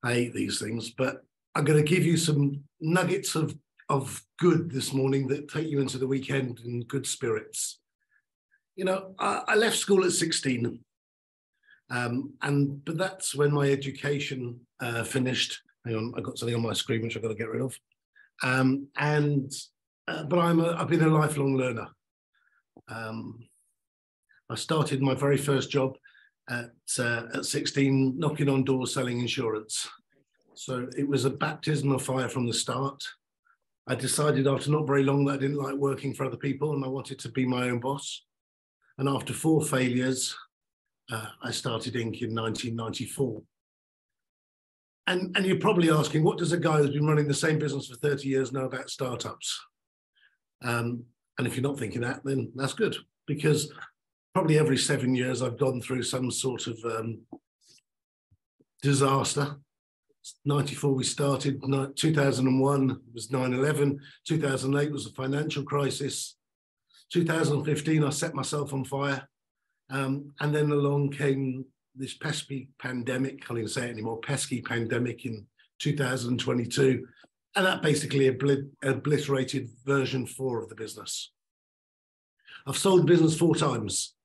I hate these things, but I'm going to give you some nuggets of good this morning that take you into the weekend in good spirits. You know, I left school at 16, but that's when my education finished. Hang on, I've got something on my screen which I've got to get rid of. But I've been a lifelong learner. I started my very first job at 16, knocking on doors selling insurance. So it was a baptism of fire from the start. I decided after not very long that I didn't like working for other people and I wanted to be my own boss. And after 4 failures, I started Inc. in 1994. And you're probably asking, what does a guy who's been running the same business for 30 years know about startups? And if you're not thinking that, then that's good, because probably every 7 years I've gone through some sort of disaster. 94 we started, 2001 was 9/11, 2008 was a financial crisis, 2015 I set myself on fire, and then along came this pesky pandemic, can't even say it anymore, pesky pandemic in 2022, and that basically obliterated version 4 of the business. I've sold the business 4 times,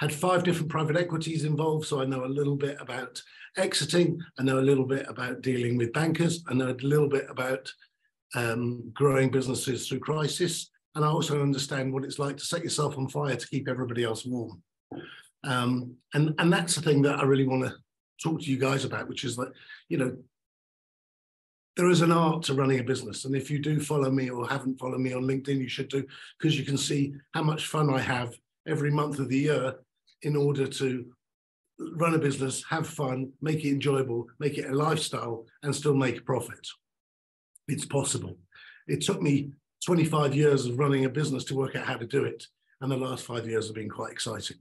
had 5 different private equities involved, so I know a little bit about exiting, I know a little bit about dealing with bankers, I know a little bit about growing businesses through crisis, and I also understand what it's like to set yourself on fire to keep everybody else warm. And that's the thing that I really want to talk to you guys about, which is that, you know, there is an art to running a business. And if you do follow me or haven't followed me on LinkedIn, you should do, because you can see how much fun I have every month of the year in order to run a business, have fun, make it enjoyable, make it a lifestyle, and still make a profit. It's possible. It took me 25 years of running a business to work out how to do it. And the last 5 years have been quite exciting.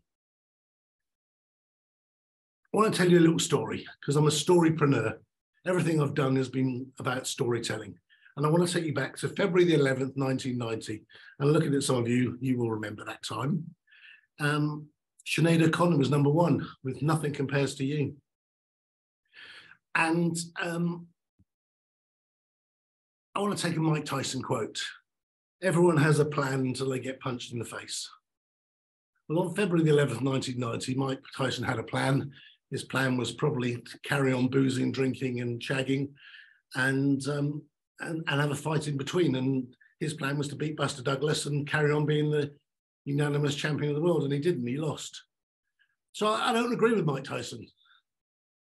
I want to tell you a little story because I'm a storypreneur. Everything I've done has been about storytelling. And I want to take you back to February the 11th, 1990. And looking at some of you, you will remember that time. Sinead O'Connor was #1 with Nothing Compares to You. And I want to take a Mike Tyson quote. Everyone has a plan until they get punched in the face. Well, on February the 11th, 1990, Mike Tyson had a plan. His plan was probably to carry on boozing, drinking and shagging and have a fight in between. And his plan was to beat Buster Douglas and carry on being the unanimous champion of the world. And he didn't, he lost. So I don't agree with Mike Tyson.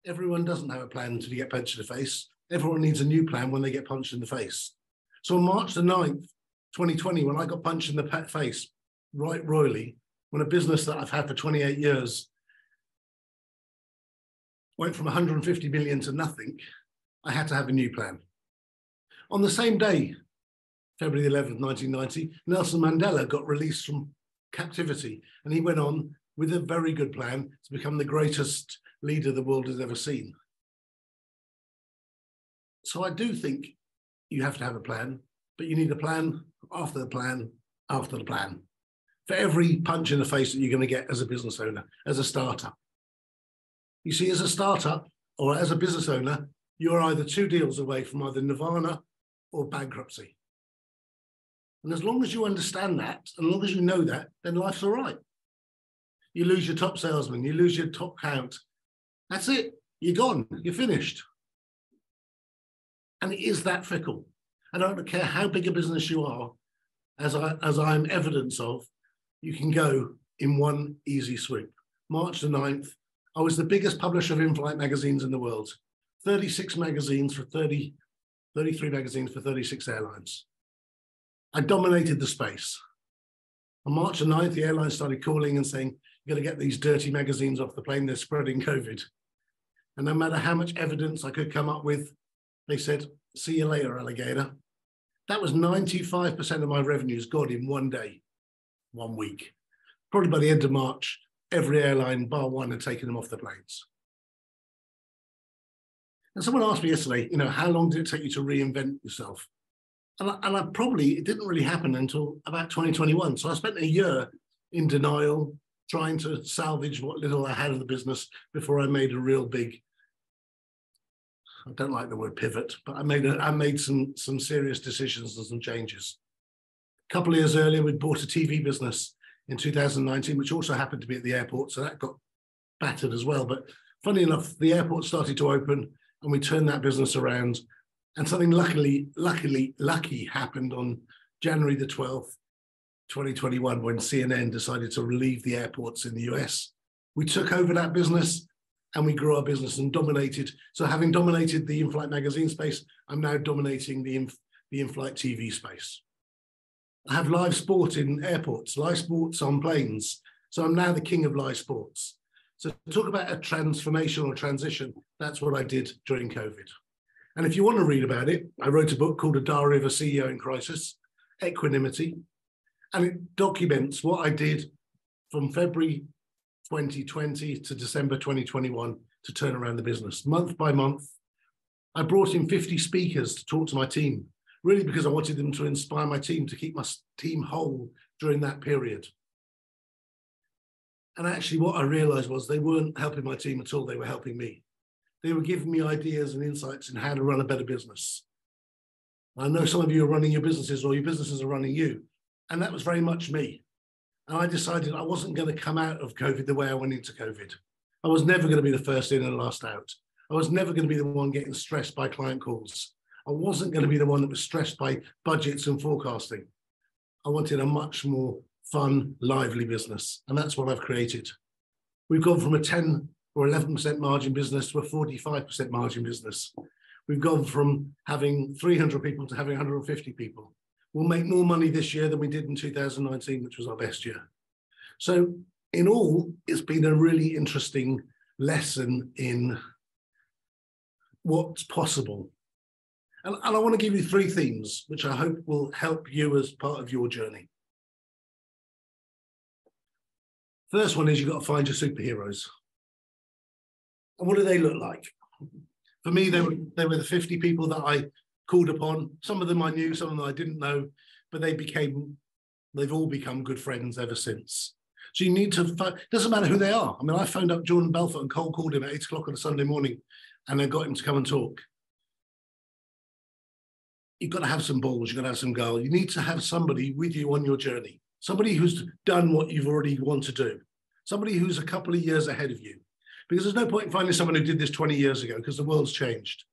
Everyone doesn't have a plan until you get punched in the face. Everyone needs a new plan when they get punched in the face. So on March the 9th, 2020, when I got punched in the face right royally, when a business that I've had for 28 years went from 150 million to nothing, I had to have a new plan. On the same day, February 11th, 1990, Nelson Mandela got released from captivity, and he went on with a very good plan to become the greatest leader the world has ever seen. So I do think you have to have a plan, but you need a plan after the plan after the plan for every punch in the face that you're going to get as a business owner, as a startup. You see, as a startup or as a business owner, you're either 2 deals away from either nirvana or bankruptcy. And as long as you understand that, and as long as you know that, then life's all right. You lose your top salesman, you lose your top count. That's it. You're gone. You're finished. And it is that fickle. I don't care how big a business you are, as I'm evidence of, you can go in one easy swoop. March the 9th, I was the biggest publisher of in-flight magazines in the world. 33 magazines for 36 airlines. I dominated the space. On March the 9th, the airlines started calling and saying, you've got to get these dirty magazines off the plane, they're spreading COVID. And no matter how much evidence I could come up with, they said, see you later, alligator. That was 95% of my revenues gone in one day, 1 week. Probably by the end of March, every airline bar one had taken them off the planes. And someone asked me yesterday, you know, how long did it take you to reinvent yourself? And it didn't really happen until about 2021. So I spent a year in denial, trying to salvage what little I had of the business before I made a real big I don't like the word pivot, but I made some serious decisions and some changes. A couple of years earlier, we'd bought a TV business in 2019, which also happened to be at the airport, so that got battered as well. But funny enough, the airport started to open and we turned that business around, and something lucky happened on January the 12th, 2021, when CNN decided to relieve the airports in the US. We took over that business and we grew our business and dominated. So having dominated the in-flight magazine space, I'm now dominating the in-flight TV space. I have live sport in airports, live sports on planes. So I'm now the king of live sports. So talk about a transformation or transition, that's what I did during COVID. And if you want to read about it, I wrote a book called A Diary of a CEO in Crisis, Equanimity, and it documents what I did from February 2020 to December 2021 to turn around the business. Month by month, I brought in 50 speakers to talk to my team, really because I wanted them to inspire my team to keep my team whole during that period. And actually what I realized was they weren't helping my team at all, they were helping me. They were giving me ideas and insights in how to run a better business. I know some of you are running your businesses or your businesses are running you, and that was very much me. And I decided I wasn't going to come out of COVID the way I went into COVID. I was never going to be the first in and last out. I was never going to be the one getting stressed by client calls. I wasn't going to be the one that was stressed by budgets and forecasting. I wanted a much more fun, lively business. And that's what I've created. We've gone from a 10 or 11% margin business to a 45% margin business. We've gone from having 300 people to having 150 people. We'll make more money this year than we did in 2019, which was our best year. So in all, it's been a really interesting lesson in what's possible. And I want to give you 3 themes, which I hope will help you as part of your journey. First one is you've got to find your superheroes. And what do they look like? For me, they were the 50 people that I called upon. Some of them I knew, some of them I didn't know, but they've all become good friends ever since. So you need to, doesn't matter who they are. I mean, I phoned up Jordan Belfort and cold called him at 8 o'clock on a Sunday morning, and I got him to come and talk. You've got to have some balls, you've got to have some guile. You need to have somebody with you on your journey, somebody who's done what you've already want to do, somebody who's a couple of years ahead of you. Because there's no point in finding someone who did this 20 years ago, because the world's changed.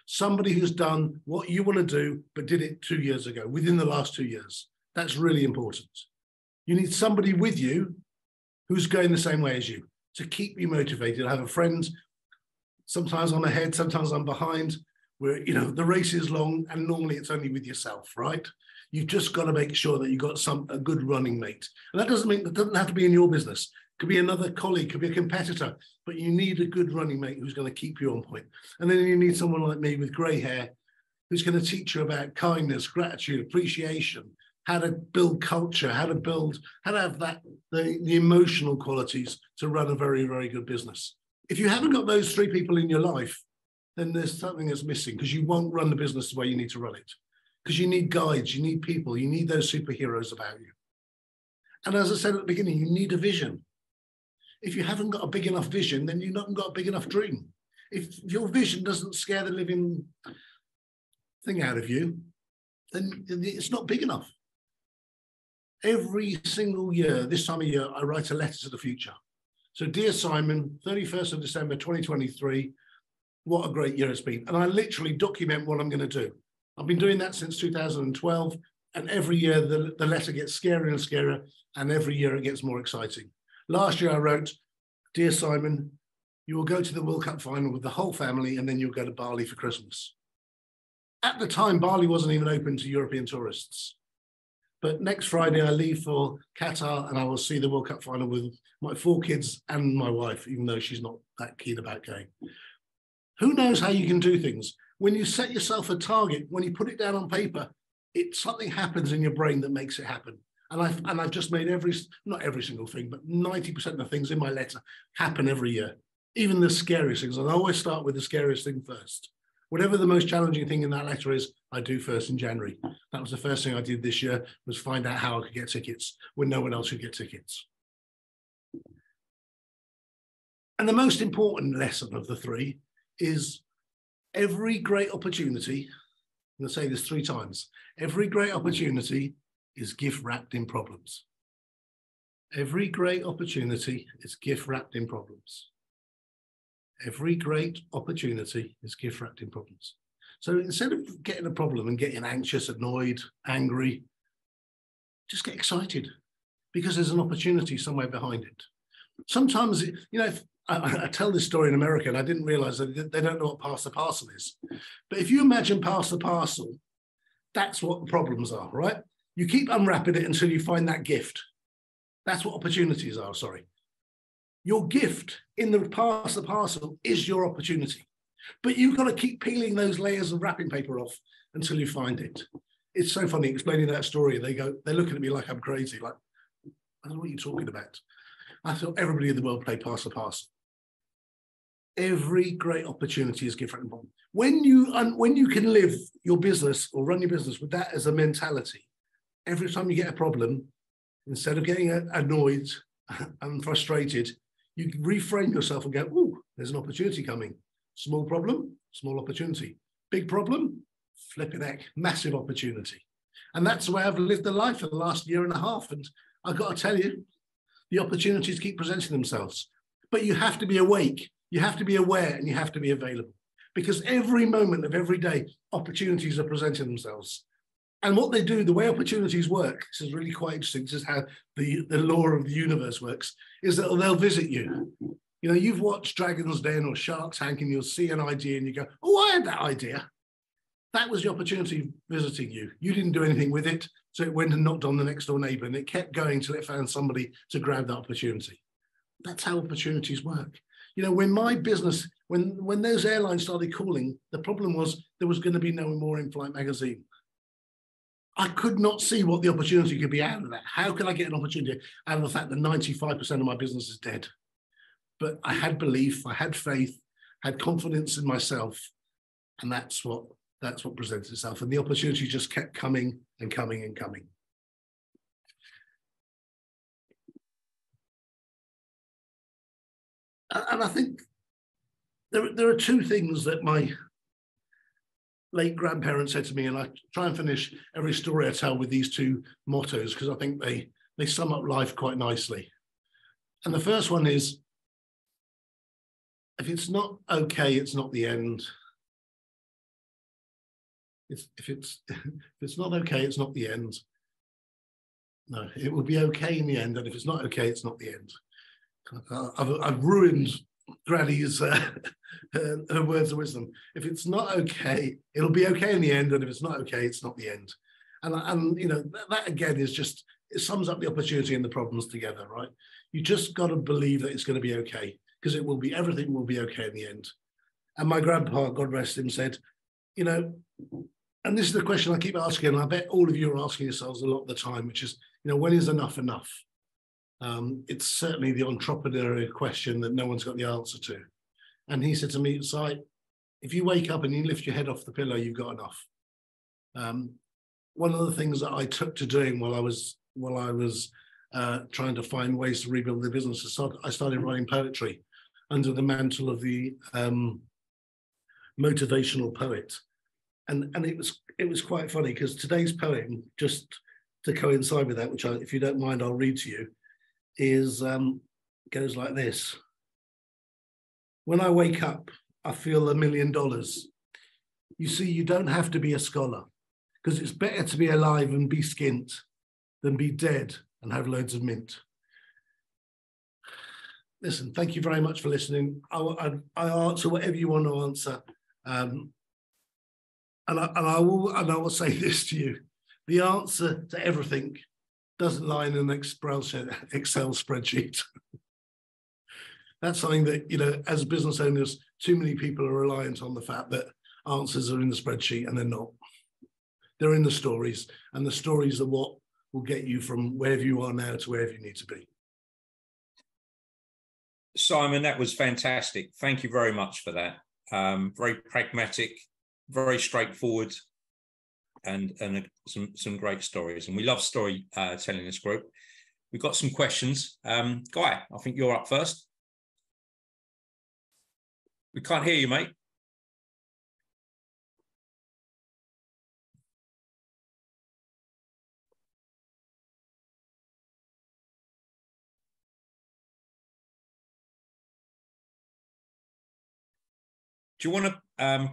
Somebody who's done what you want to do, but did it 2 years ago, within the last 2 years. That's really important. You need somebody with you who's going the same way as you to keep you motivated. I have a friend, sometimes I'm ahead, sometimes I'm behind, where, you know, the race is long and normally it's only with yourself, right? You've just got to make sure that you've got a good running mate. And that doesn't have to be in your business. It could be another colleague, could be a competitor, but you need a good running mate who's going to keep you on point. And then you need someone like me with grey hair who's going to teach you about kindness, gratitude, appreciation, how to build culture, how to have the emotional qualities to run a very, very good business. If you haven't got those 3 people in your life, then there's something that's missing, because you won't run the business the way you need to run it. Because you need guides, you need people, you need those superheroes about you. And as I said at the beginning, you need a vision. If you haven't got a big enough vision, then you haven't got a big enough dream. If your vision doesn't scare the living thing out of you, then it's not big enough. Every single year, this time of year, I write a letter to the future. So, dear Simon, 31st of December, 2023, what a great year it's been. And I literally document what I'm going to do. I've been doing that since 2012, and every year the letter gets scarier and scarier, and every year it gets more exciting. Last year I wrote, dear Simon, you will go to the World Cup final with the whole family, and then you'll go to Bali for Christmas. At the time, Bali wasn't even open to European tourists. But next Friday I leave for Qatar, and I will see the World Cup final with my 4 kids and my wife, even though she's not that keen about going. Who knows how you can do things? When you set yourself a target, when you put it down on paper, something happens in your brain that makes it happen. And I've just made not every single thing, but 90% of the things in my letter happen every year. Even the scariest things. And I always start with the scariest thing first. Whatever the most challenging thing in that letter is, I do first in January. That was the first thing I did this year, was find out how I could get tickets when no one else could get tickets. And the most important lesson of the 3 is Every great opportunity, I'm going to say this 3 times, every great opportunity is gift wrapped in problems. Every great opportunity is gift wrapped in problems. Every great opportunity is gift wrapped in problems. So instead of getting a problem and getting anxious, annoyed, angry, just get excited because there's an opportunity somewhere behind it. Sometimes, you know, if, I tell this story in America and I didn't realize that they don't know what pass the parcel is. But if you imagine pass the parcel, that's what the problems are, right? You keep unwrapping it until you find that gift. That's what opportunities are, sorry. Your gift in the pass the parcel is your opportunity. But you've got to keep peeling those layers of wrapping paper off until you find it. It's so funny explaining that story. They're looking at me like I'm crazy, like, I don't know what you're talking about. I thought everybody in the world played pass the parcel. Every great opportunity is gift wrapped in problems. When you can live your business or run your business with that as a mentality, every time you get a problem, instead of getting annoyed and frustrated, you reframe yourself and go, "Ooh, there's an opportunity coming. Small problem, small opportunity. Big problem, flipping heck, massive opportunity." And that's the way I've lived the life for the last year and a half. And I've got to tell you, the opportunities keep presenting themselves. But you have to be awake, you have to be aware, and you have to be available. Because every moment of every day, opportunities are presenting themselves. And what they do, the way opportunities work, this is really quite interesting, this is how the law of the universe works, is that they'll visit you. You know, you've watched Dragon's Den or Shark Tank and you'll see an idea and you go, "Oh, I had that idea." That was the opportunity visiting you. You didn't do anything with it, so it went and knocked on the next door neighbor and it kept going till it found somebody to grab that opportunity. That's how opportunities work. You know, when my business, when those airlines started calling, the problem was there was going to be no more in-flight magazine. I could not see what the opportunity could be out of that. How can I get an opportunity out of the fact that 95% of my business is dead? But I had belief, I had faith, had confidence in myself, and that's what presents itself. And the opportunity just kept coming and coming and coming. And I think there are 2 things that my late grandparents said to me, and I try and finish every story I tell with these 2 mottos because I think they sum up life quite nicely. And the first one is, if it's not okay, it's not the end. If it's not okay, it's not the end. No, it will be okay in the end, and if it's not okay, it's not the end. I've ruined Granny's her words of wisdom. If it's not okay, it'll be okay in the end, and if it's not okay, it's not the end. And you know, that again is just, it sums up the opportunity and the problems together, right? You just got to believe that it's going to be okay, because it will be, everything will be okay in the end. And my grandpa, God rest him, said, you know, and this is the question I keep asking, and I bet all of you are asking yourselves a lot of the time, which is, you know, when is enough enough? It's certainly the entrepreneurial question that no one's got the answer to. And he said to me, Si, if you wake up and you lift your head off the pillow, you've got enough. One of the things that I took to doing while I was trying to find ways to rebuild the business, I started writing poetry under the mantle of the motivational poet. And it was quite funny, because today's poem, just to coincide with that, which if you don't mind, I'll read to you, is goes like this. When I wake up, I feel $1 million. You see, you don't have to be a scholar, because it's better to be alive and be skint than be dead and have loads of mint. Listen, thank you very much for listening. I answer whatever you want to answer. And I will say this to you. The answer to everything doesn't lie in an Excel spreadsheet. That's something that, you know, as business owners, too many people are reliant on the fact that answers are in the spreadsheet, and they're not. They're in the stories, and the stories are what will get you from wherever you are now to wherever you need to be. Simon, that was fantastic. Thank you very much for that. Very pragmatic, very straightforward, and some great stories. And we love story telling this group. We've got some questions. Guy, I think you're up first. We can't hear you, mate. Do you want to,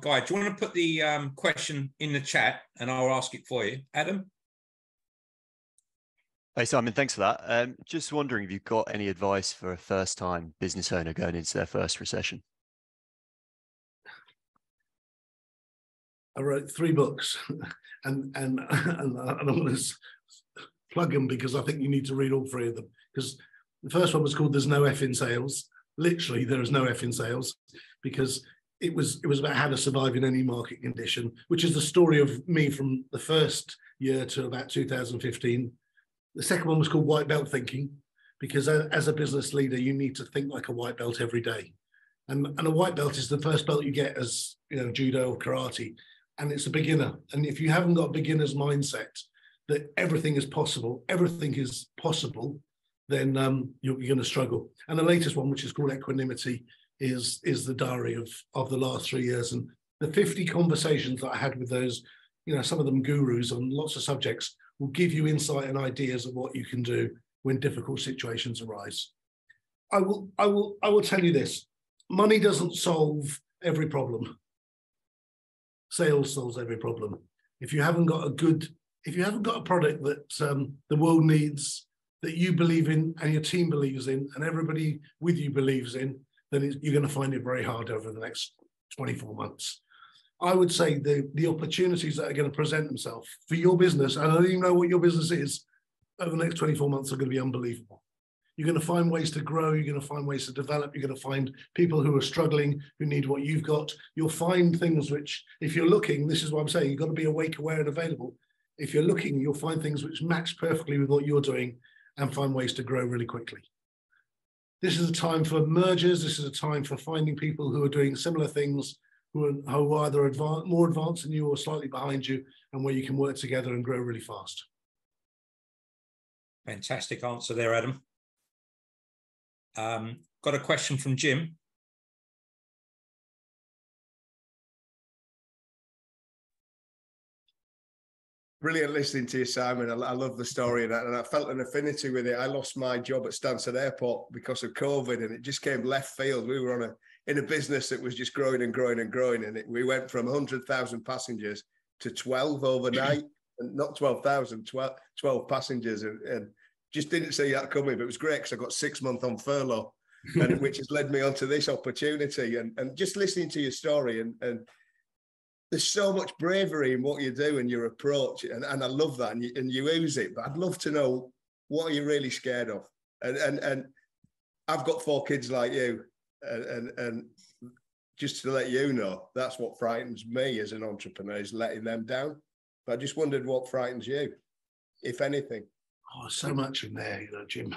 Guy, do you want to put the question in the chat and I'll ask it for you? Adam? Hey, Simon, thanks for that. Just wondering if you've got any advice for a first-time business owner going into their first recession. I wrote 3 books, and I'm going to plug them because I think you need to read all 3 of them. Because the first one was called "There's No F in Sales." Literally, there is no F in sales, because it was about how to survive in any market condition, which is the story of me from the first year to about 2015. The second one was called "White Belt Thinking," because as a business leader, you need to think like a white belt every day. And a white belt is the first belt you get as, you know, judo or karate. And it's a beginner. And if you haven't got a beginner's mindset that everything is possible, then you're going to struggle. And the latest one, which is called Equanimity, is the diary of the last 3 years. And the 50 conversations that I had with those, you know, some of them gurus on lots of subjects, will give you insight and ideas of what you can do when difficult situations arise. I will tell you this: money doesn't solve every problem. Sales solves every problem. If you haven't got a product that the world needs, that you believe in and your team believes in and everybody with you believes in, then you're going to find it very hard over the next 24 months. I would say the opportunities that are going to present themselves for your business, and I don't even know what your business is, over the next 24 months are going to be unbelievable. You're going to find ways to grow. You're going to find ways to develop. You're going to find people who are struggling, who need what you've got. You'll find things which, if you're looking, this is what I'm saying, you've got to be awake, aware, and available. If you're looking, you'll find things which match perfectly with what you're doing and find ways to grow really quickly. This is a time for mergers. This is a time for finding people who are doing similar things, who are either more advanced than you or slightly behind you, and where you can work together and grow really fast. Fantastic answer there, Adam. Got a question from Jim. Brilliant listening to you, Simon. I love the story, and I felt an affinity with it. I lost my job at Stansted Airport because of COVID, and it just came left field. We were in a business that was just growing and growing and growing, and we went from 100,000 passengers to 12 overnight, and not 12,000, 12 passengers, and just didn't see that coming. But it was great because I got 6 months on furlough, and which has led me onto this opportunity. And just listening to your story, and there's so much bravery in what you do and your approach, and I love that, and you use it. But I'd love to know, what are you really scared of? And I've got 4 kids like you, and just to let you know, that's what frightens me as an entrepreneur, is letting them down. But I just wondered what frightens you, if anything. Oh, so much in there, you know, Jim.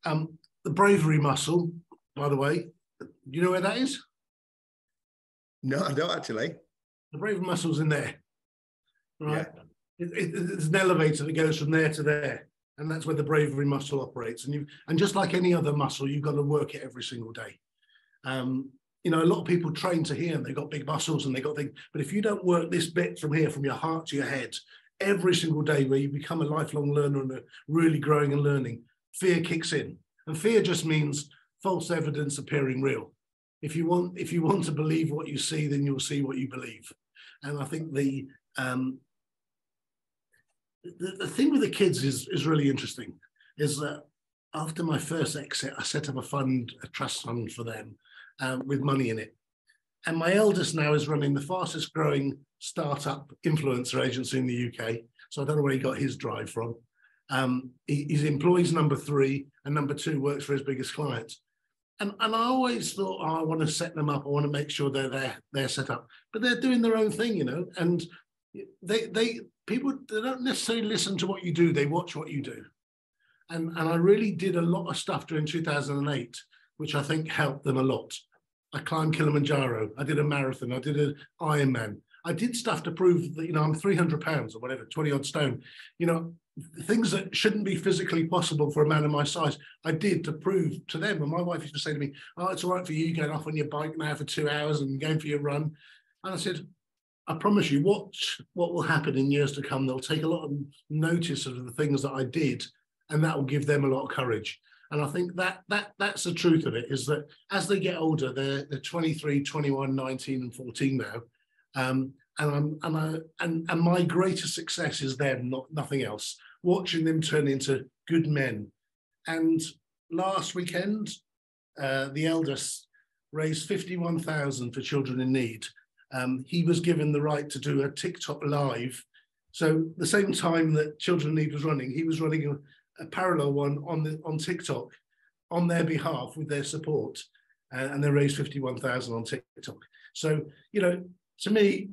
The bravery muscle, by the way, you know where that is? No, I don't actually. The bravery muscle's in there, right? Yeah. It's an elevator that goes from there to there, and that's where the bravery muscle operates. And just like any other muscle, you've got to work it every single day. You know, a lot of people train to here and they've got big muscles and they've got things, but if you don't work this bit from here, from your heart to your head, every single day, where you become a lifelong learner and really growing and learning, fear kicks in. And fear just means false evidence appearing real. If you want to believe what you see, then you'll see what you believe. And I think the thing with the kids is really interesting, is that after my first exit, I set up a trust fund for them with money in it. And my eldest now is running the fastest growing startup influencer agency in the UK. So I don't know where he got his drive from. He employs number 3, and number 2 works for his biggest client. And I always thought, oh, I want to set them up. I want to make sure they're set up. But they're doing their own thing, you know. And people don't necessarily listen to what you do. They watch what you do. And I really did a lot of stuff during 2008, which I think helped them a lot. I climbed Kilimanjaro. I did a marathon. I did an Ironman. I did stuff to prove that, you know, I'm 300 pounds or whatever, 20 odd stone. You know, things that shouldn't be physically possible for a man of my size, I did to prove to them. And my wife used to say to me, oh, it's all right for you going off on your bike now for 2 hours and going for your run. And I said, I promise you, watch what will happen in years to come. They'll take a lot of notice of the things that I did, and that will give them a lot of courage. And I think that's the truth of it, is that as they get older, they're 23, 21, 19 and 14 now. And my greatest success is them, nothing else. Watching them turn into good men. And last weekend, the eldest raised 51,000 for children in need. He was given the right to do a TikTok live. So the same time that Children in Need was running, he was running a parallel one on TikTok on their behalf with their support, and they raised 51,000 on TikTok. So, you know, to me,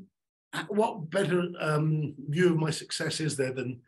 what better view of my success is there than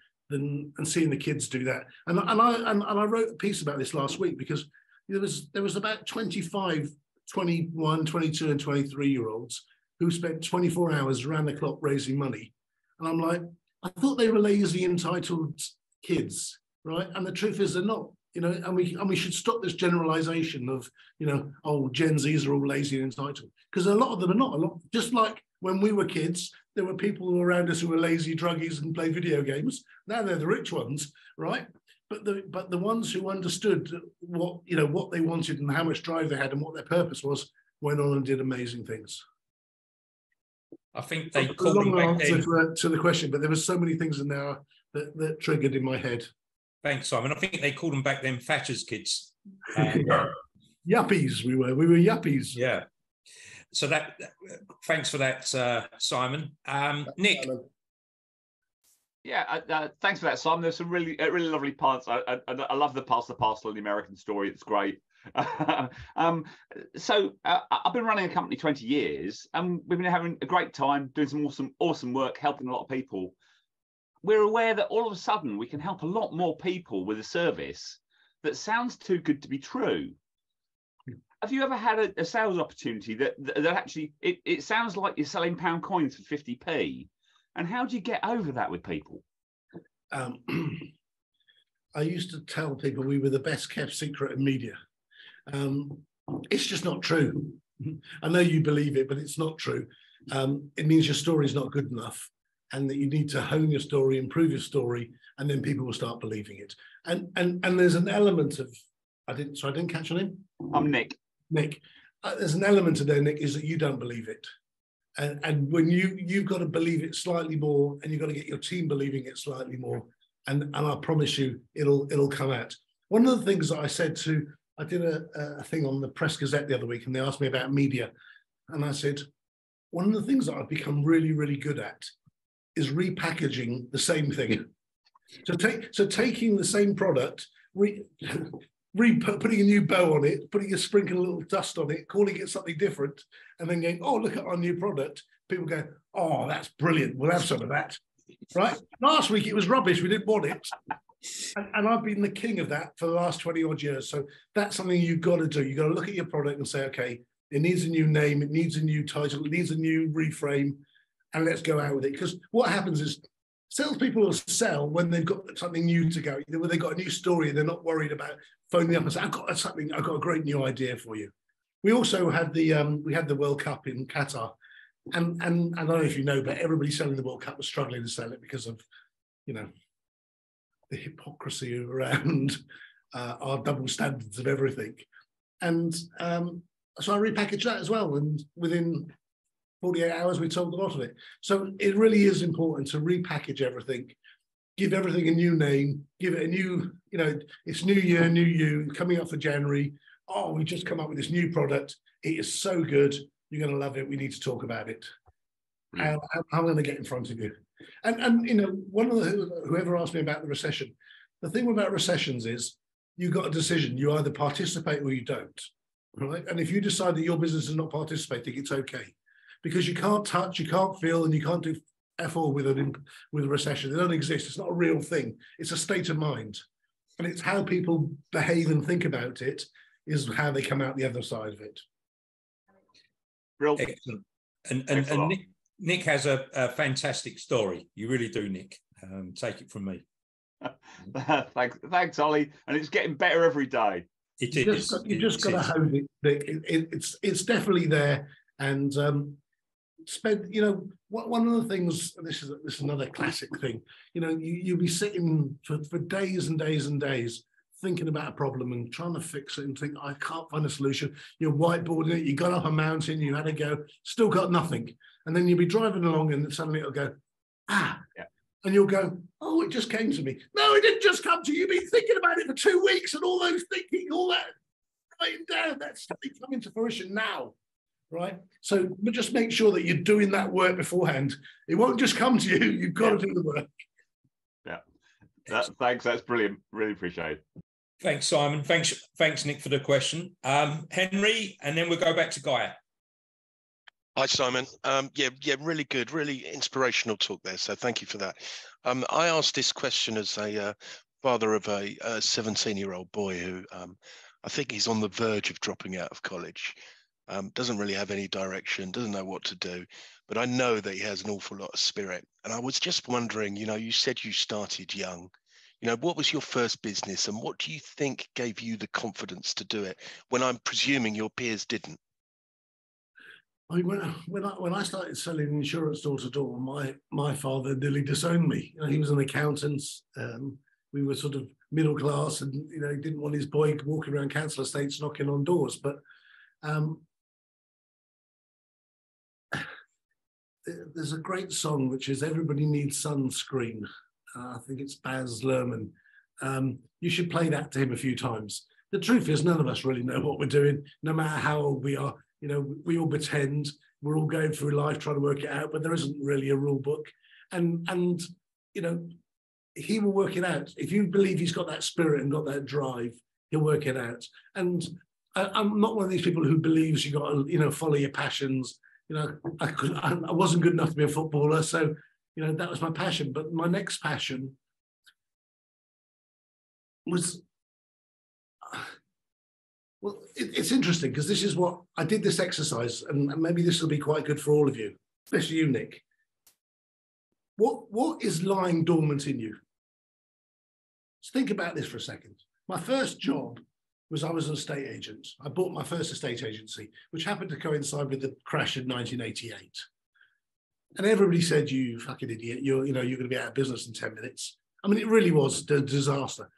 seeing the kids do that? And I wrote a piece about this last week, because there was about 25, 21, 22 and 23-year-olds who spent 24 hours around the clock raising money. And I'm like, I thought they were lazy, entitled kids, right? And the truth is they're not, you know, and we should stop this generalization of, you know, oh, Gen Zs are all lazy and entitled, because a lot of them are not. Just like when we were kids, there were people around us who were lazy druggies and played video games. Now they're the rich ones, right? But the ones who understood what they wanted and how much drive they had and what their purpose was, went on and did amazing things. I think they called them back then. To the question, but there were so many things in there that triggered in my head. Thanks, Simon. I think they called them back then Thatcher's kids. Yuppies, we were yuppies. Yeah. So thanks for that, Simon. Nick. Yeah, thanks for that, Simon. There's some really lovely parts. I love the pass the parcel in the American story. It's great. So I've been running a company 20 years, and we've been having a great time doing some awesome work, helping a lot of people. We're aware that all of a sudden we can help a lot more people with a service that sounds too good to be true. Have you ever had a sales opportunity that actually it sounds like you're selling pound coins for 50p? And how do you get over that with people? I used to tell people we were the best kept secret in media. It's just not true. I know you believe it, but it's not true. It means your story is not good enough, and that you need to hone your story, improve your story, and then people will start believing it. And there's an element of I didn't catch your name. I'm Nick. Nick. There's an element of there, Nick, is that you don't believe it. And when you've got to believe it slightly more, and you've got to get your team believing it slightly more, and I promise you it'll come out. One of the things that I did a thing on the Press Gazette the other week, and they asked me about media, and I said, one of the things that I've become really, really good at is repackaging the same thing. So taking the same product, putting a new bow on it, putting a sprinkle a little dust on it, calling it something different, and then going, oh, look at our new product. People go, oh, that's brilliant. We'll have some of that, right? Last week it was rubbish. We didn't want it. And I've been the king of that for the last 20 odd years. So that's something you've got to do. You've got to look at your product and say, okay, it needs a new name, it needs a new title, it needs a new reframe, and let's go out with it. Because what happens is salespeople will sell when they've got something new to go, when they've got a new story and they're not worried about phoning up and saying, I've got a great new idea for you. We also had the World Cup in Qatar. And I don't know if you know, but everybody selling the World Cup was struggling to sell it because of, you know, the hypocrisy around our double standards of everything. And so I repackaged that as well. And within 48 hours, we sold a lot of it. So it really is important to repackage everything, give everything a new name, give it a new, you know, it's new year, new you, coming up for January. Oh, we just come up with this new product. It is so good. You're going to love it. We need to talk about it. I'm going to get in front of you. And you know, whoever asked me about the recession, the thing about recessions is you've got a decision. You either participate or you don't, right? And if you decide that your business is not participating, it's okay. Because you can't touch, you can't feel, and you can't do F all with a recession. They don't exist. It's not a real thing. It's a state of mind. And it's how people behave and think about it is how they come out the other side of it. Real excellent. And Nick has a fantastic story. You really do, Nick. Take it from me. Thanks, Ollie. And it's getting better every day. It is. You just got to hone it, Nick. It's definitely there. And you know, one of the things, this is another classic thing, you know, you'll be sitting for days and days and days thinking about a problem and trying to fix it and think, I can't find a solution. You're whiteboarding it, you got up a mountain, you had a go, still got nothing. And then you'll be driving along and suddenly it'll go, yeah. And you'll go, oh, it just came to me. No, it didn't just come to you. You've been thinking about it for 2 weeks and all those thinking, all that writing down, that's coming to fruition now, right? So just make sure that you're doing that work beforehand. It won't just come to you. You've got to do the work. Yeah. Thanks. That's brilliant. Really appreciate it. Thanks, Simon. Thanks, Nick, for the question. Henry, and then we'll go back to Guy. Hi, Simon. Yeah, really good, really inspirational talk there. So thank you for that. I asked this question as a father of a 17-year-old boy who I think he's on the verge of dropping out of college. Doesn't really have any direction, doesn't know what to do, but I know that he has an awful lot of spirit. And I was just wondering, you said you started young. What was your first business and what do you think gave you the confidence to do it when I'm presuming your peers didn't? I mean, when I started selling insurance door to door, my father nearly disowned me. He was an accountant. We were sort of middle class, and he didn't want his boy walking around council estates knocking on doors. But there's a great song which is "Everybody Needs Sunscreen." I think it's Baz Luhrmann. You should play that to him a few times. The truth is, none of us really know what we're doing, no matter how old we are. We all pretend we're all going through life trying to work it out, but there isn't really a rule book. And he will work it out. If you believe he's got that spirit and got that drive, he'll work it out. And I'm not one of these people who believes you got to, follow your passions. I wasn't good enough to be a footballer, so that was my passion. But my next passion was. Well, it's interesting because this is what I did this exercise, and maybe this will be quite good for all of you, especially you, Nick. What is lying dormant in you? Just think about this for a second. My first job was I was an estate agent. I bought my first estate agency, which happened to coincide with the crash in 1988. And everybody said, "You fucking idiot! You're going to be out of business in 10 minutes." I mean, it really was a disaster.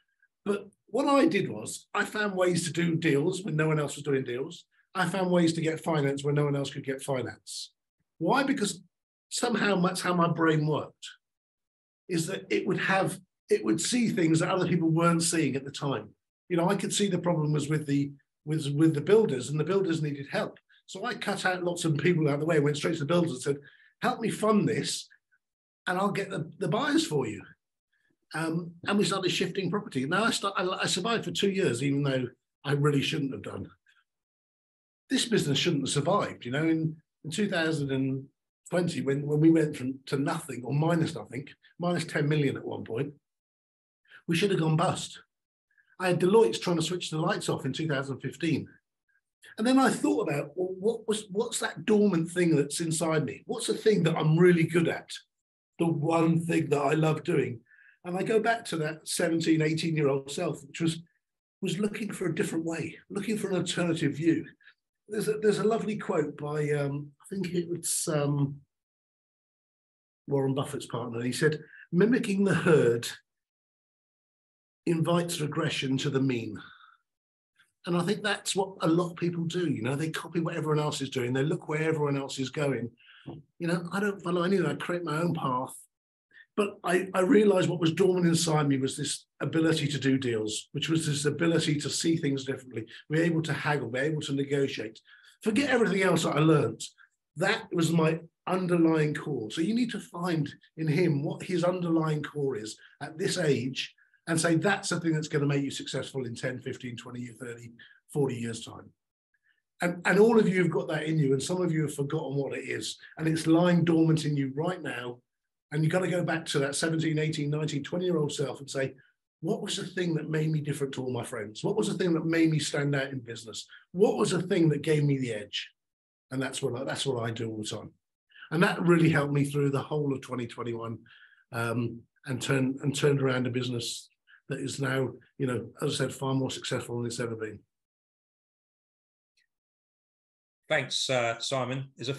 But what I did was I found ways to do deals when no one else was doing deals. I found ways to get finance when no one else could get finance. Why? Because somehow that's how my brain worked, is that it would see things that other people weren't seeing at the time. I could see the problem was with the builders, and the builders needed help. So I cut out lots of people out of the way, went straight to the builders and said, help me fund this and I'll get the buyers for you. And we started shifting property. Now I survived for 2 years, even though I really shouldn't have done. This business shouldn't have survived. In 2020, when we went to nothing or minus nothing, minus 10 million at one point, we should have gone bust. I had Deloitte's trying to switch the lights off in 2015. And then I thought about, well, what's that dormant thing that's inside me? What's the thing that I'm really good at? The one thing that I love doing. And I go back to that 17, 18-year-old self, which was looking for a different way, looking for an alternative view. There's a lovely quote by, I think it was Warren Buffett's partner. He said, mimicking the herd invites regression to the mean. And I think that's what a lot of people do. They copy what everyone else is doing. They look where everyone else is going. I don't follow anyone. I create my own path. But I realized what was dormant inside me was this ability to do deals, which was this ability to see things differently. We're able to haggle, we're able to negotiate. Forget everything else that I learned. That was my underlying core. So you need to find in him what his underlying core is at this age and say, that's something that's going to make you successful in 10, 15, 20, 30, 40 years' time. And all of you have got that in you, and some of you have forgotten what it is. And it's lying dormant in you right now. And you've got to go back to that 17, 18, 19, 20-year-old self and say, what was the thing that made me different to all my friends? What was the thing that made me stand out in business? What was the thing that gave me the edge? And that's what I do all the time. And that really helped me through the whole of 2021 and turned around a business that is now, as I said, far more successful than it's ever been. Thanks, Simon. There's a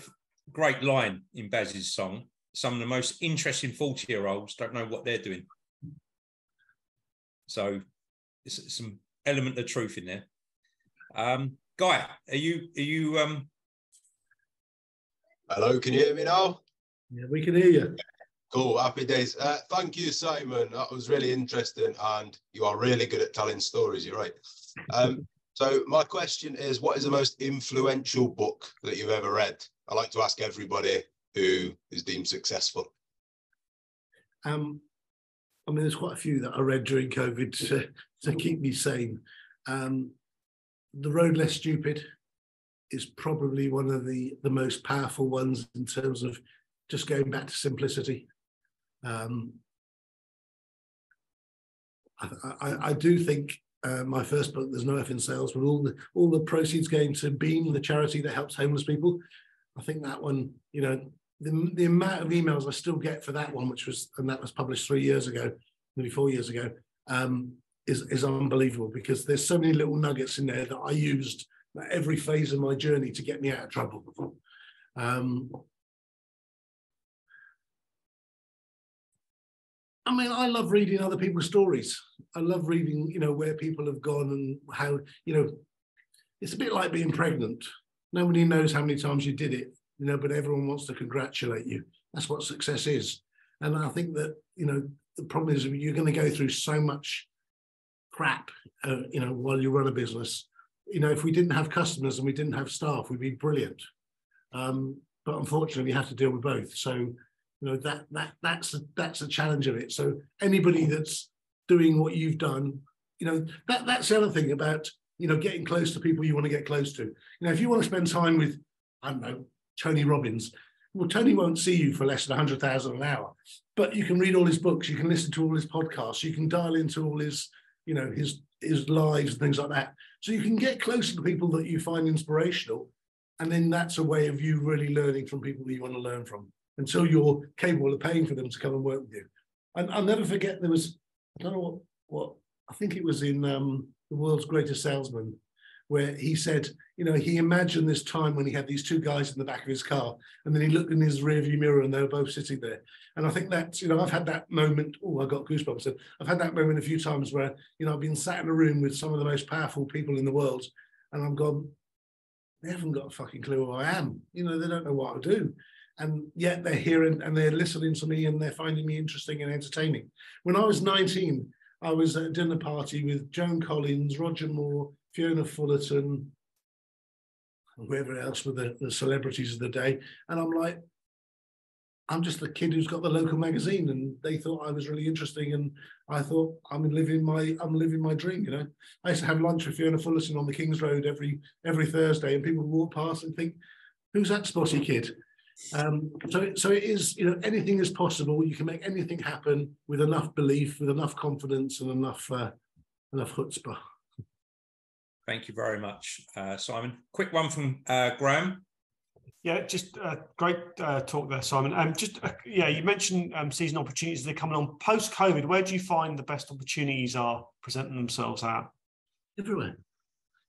great line in Baz's song. Some of the most interesting 40-year-olds don't know what they're doing. So some element of truth in there. Guy, are you Hello, can you hear me now? Yeah, we can hear you. Cool, happy days. Thank you, Simon. That was really interesting, and you are really good at telling stories. You're right. So my question is, what is the most influential book that you've ever read? I like to ask everybody who is deemed successful. I mean, there's quite a few that I read during COVID to keep me sane. The Road Less Stupid is probably one of the most powerful ones in terms of just going back to simplicity. I do think my first book, There's No F in Sales, with all the proceeds going to Beam, the charity that helps homeless people. I think that one, you know, the amount of emails I still get for that one, that was published 3 years ago, maybe 4 years ago, is unbelievable, because there's so many little nuggets in there that I used at every phase of my journey to get me out of trouble. I mean, I love reading other people's stories. I love reading, you know, where people have gone and how, you know, it's a bit like being pregnant. Nobody knows how many times you did it, you know, but everyone wants to congratulate you. That's what success is. And I think that, you know, the problem is you're going to go through so much crap, you know, while you run a business. You know, if we didn't have customers and we didn't have staff, we'd be brilliant. But unfortunately, you have to deal with both. So, you know, that's a challenge of it. So anybody that's doing what you've done, you know, that's the other thing about, you know, getting close to people you want to get close to. You know, if you want to spend time with, I don't know, Tony Robbins, well, Tony won't see you for less than 100,000 an hour, but you can read all his books, you can listen to all his podcasts, you can dial into all his, you know, his lives and things like that. So you can get closer to people that you find inspirational. And then that's a way of you really learning from people that you want to learn from, until you're capable of paying for them to come and work with you. And I'll never forget, there was, I don't know what I think it was in The World's Greatest Salesman, where he said, you know, he imagined this time when he had these two guys in the back of his car, and then he looked in his rearview mirror and they were both sitting there. And I think that's, you know, I've had that moment, oh, I got goosebumps. I've had that moment a few times where, you know, I've been sat in a room with some of the most powerful people in the world, and I'm gone, they haven't got a fucking clue who I am. You know, they don't know what I do. And yet they're here and they're listening to me and they're finding me interesting and entertaining. When I was 19, I was at a dinner party with Joan Collins, Roger Moore, Fiona Fullerton, whoever else were the celebrities of the day. And I'm like, I'm just the kid who's got the local magazine, and they thought I was really interesting. And I thought, I'm living my dream, you know. I used to have lunch with Fiona Fullerton on the King's Road every Thursday, and people would walk past and think, who's that spotty kid? So it is, you know, anything is possible. You can make anything happen with enough belief, with enough confidence, and enough chutzpah. Thank you very much, Simon. Quick one from Graham. Yeah, just great talk there, Simon. Yeah, you mentioned seizing opportunities that are coming on post-COVID. Where do you find the best opportunities are presenting themselves at? Everywhere.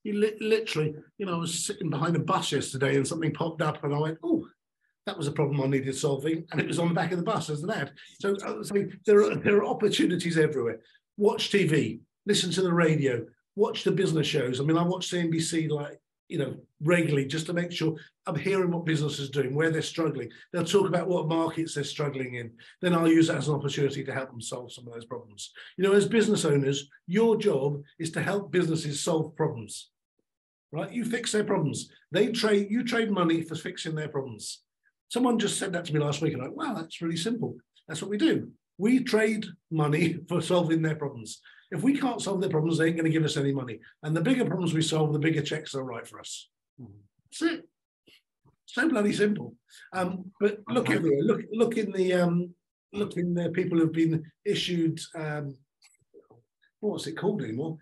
You literally, you know, I was sitting behind a bus yesterday and something popped up and I went, oh, that was a problem I needed solving, and it was on the back of the bus as an ad. So there are opportunities everywhere. Watch TV, listen to the radio, watch the business shows. I mean, I watch CNBC like, you know, regularly just to make sure I'm hearing what business is doing, where they're struggling. They'll talk about what markets they're struggling in. Then I'll use that as an opportunity to help them solve some of those problems. You know, as business owners, your job is to help businesses solve problems, right? You fix their problems. You trade money for fixing their problems. Someone just said that to me last week, and I'm like, wow, that's really simple. That's what we do. We trade money for solving their problems. If we can't solve their problems, they ain't going to give us any money. And the bigger problems we solve, the bigger checks they'll write for us. That's it. So bloody simple. But look everywhere. Look in the people who've been issued. What's it called anymore?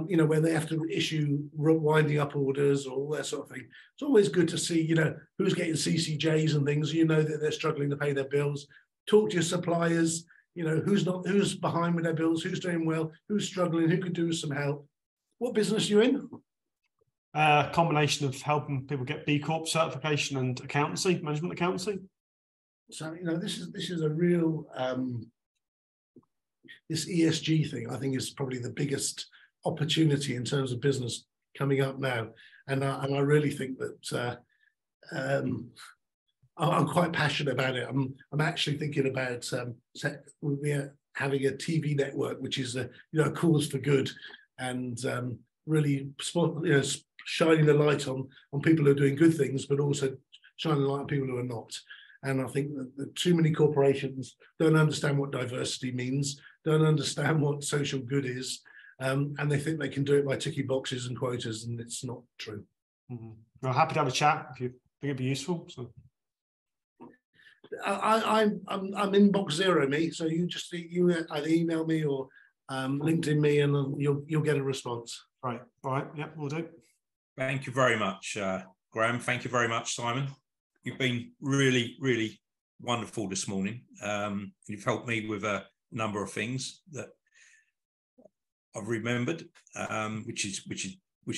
You know, where they have to issue winding up orders or all that sort of thing. It's always good to see, you know, who's getting CCJs and things. You know that they're struggling to pay their bills. Talk to your suppliers. You know, who's behind with their bills, who's doing well, who's struggling, who could do with some help. What business are you in? A combination of helping people get B Corp certification and accountancy, management accountancy. So, you know, this is a real this ESG thing, I think, is probably the biggest opportunity in terms of business coming up now, and I really think that I'm quite passionate about it. I'm actually thinking about having a TV network, which is a cause for good, and really shining the light on people who are doing good things, but also shining the light on people who are not. And I think that too many corporations don't understand what diversity means, don't understand what social good is, and they think they can do it by ticking boxes and quotas, and it's not true. Mm-hmm. Well, happy to have a chat if you think it'd be useful. So. I'm in box zero, me. So you either email me or LinkedIn me, and you'll get a response. Right. All right. Yeah, we'll do. Thank you very much, Graham. Thank you very much, Simon. You've been really, really wonderful this morning. You've helped me with a number of things that I've remembered, which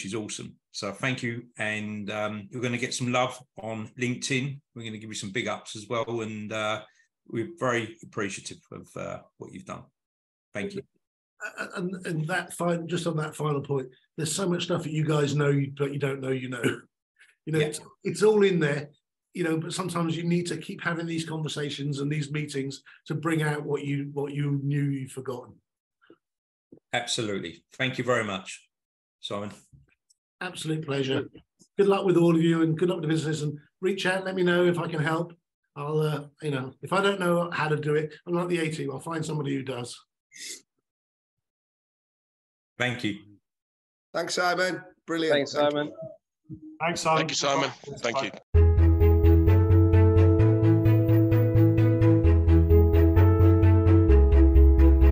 is awesome. So thank you, and you're going to get some love on LinkedIn. We're going to give you some big ups as well, and we're very appreciative of what you've done. Thank you. And just on that final point, there's so much stuff that you guys know, but you don't know. Yeah. It's all in there. But sometimes you need to keep having these conversations and these meetings to bring out what you knew you'd forgotten. Absolutely. Thank you very much, Simon. Absolute pleasure. Good luck with all of you, and good luck with the business, and reach out, let me know if I can help. I'll, if I don't know how to do it, I'm not the A-team, I'll find somebody who does. Thank you. Thanks, Simon. Brilliant. Thanks, Simon. Thanks, Simon. Thank you, Simon. Thank you.